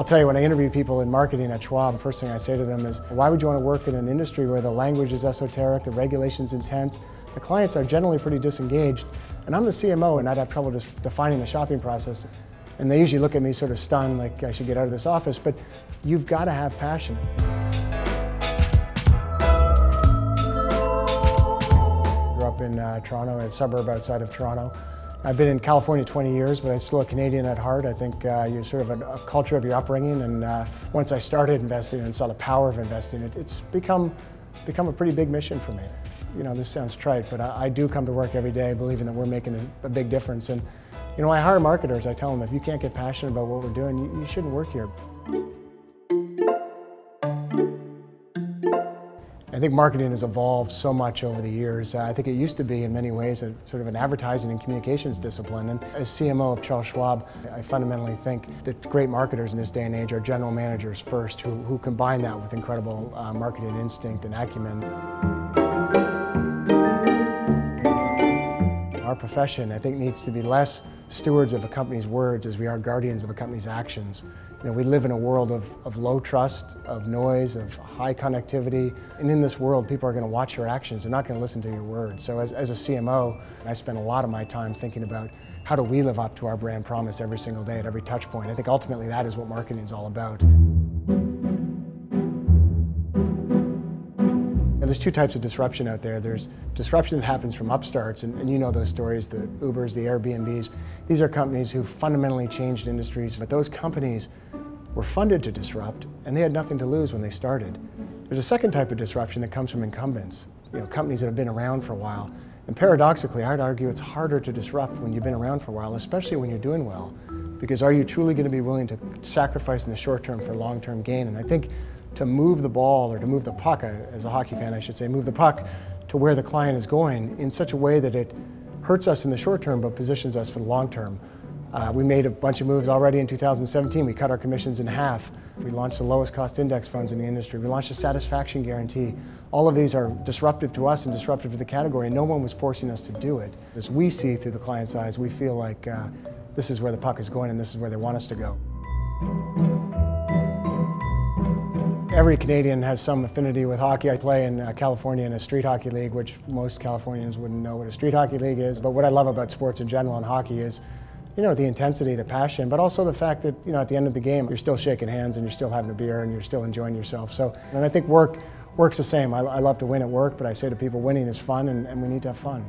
I'll tell you, when I interview people in marketing at Schwab, the first thing I say to them is, why would you want to work in an industry where the language is esoteric, the regulation's intense, the clients are generally pretty disengaged, and I'm the CMO and I'd have trouble just defining the shopping process. And they usually look at me sort of stunned, like I should get out of this office, but you've got to have passion. I grew up in Toronto, a suburb outside of Toronto. I've been in California 20 years, but I'm still a Canadian at heart. I think you're sort of a culture of your upbringing, and once I started investing and saw the power of investing, it's become a pretty big mission for me. You know, this sounds trite, but I do come to work every day believing that we're making a big difference. And you know, I hire marketers. I tell them, if you can't get passionate about what we're doing, you shouldn't work here. I think marketing has evolved so much over the years. I think it used to be, in many ways, a sort of an advertising and communications discipline. And as CMO of Charles Schwab, I fundamentally think that great marketers in this day and age are general managers first, who combine that with incredible marketing instinct and acumen. Our profession, I think, needs to be less stewards of a company's words as we are guardians of a company's actions. You know, we live in a world of low trust, of noise, of high connectivity, and in this world, people are going to watch your actions. They're not going to listen to your words. So as a CMO, I spend a lot of my time thinking about how do we live up to our brand promise every single day at every touch point. I think ultimately that is what marketing is all about. There's two types of disruption out there. There's disruption that happens from upstarts, and you know those stories, the Ubers, the Airbnbs. These are companies who fundamentally changed industries, but those companies were funded to disrupt, and they had nothing to lose when they started. There's a second type of disruption that comes from incumbents, you know, companies that have been around for a while. And paradoxically, I'd argue it's harder to disrupt when you've been around for a while, especially when you're doing well. Because are you truly going to be willing to sacrifice in the short term for long-term gain? And I think to move the ball, or to move the puck, as a hockey fan I should say, move the puck to where the client is going in such a way that it hurts us in the short term but positions us for the long term. We made a bunch of moves already in 2017. We cut our commissions in half. We launched the lowest cost index funds in the industry. We launched a satisfaction guarantee. All of these are disruptive to us and disruptive to the category, and no one was forcing us to do it. As we see through the client's eyes, we feel like this is where the puck is going and this is where they want us to go. Every Canadian has some affinity with hockey. I play in California in a street hockey league, which most Californians wouldn't know what a street hockey league is. But what I love about sports in general and hockey is, you know, the intensity, the passion, but also the fact that, you know, at the end of the game, you're still shaking hands and you're still having a beer and you're still enjoying yourself. So, and I think work's the same. I love to win at work, but I say to people, winning is fun and we need to have fun.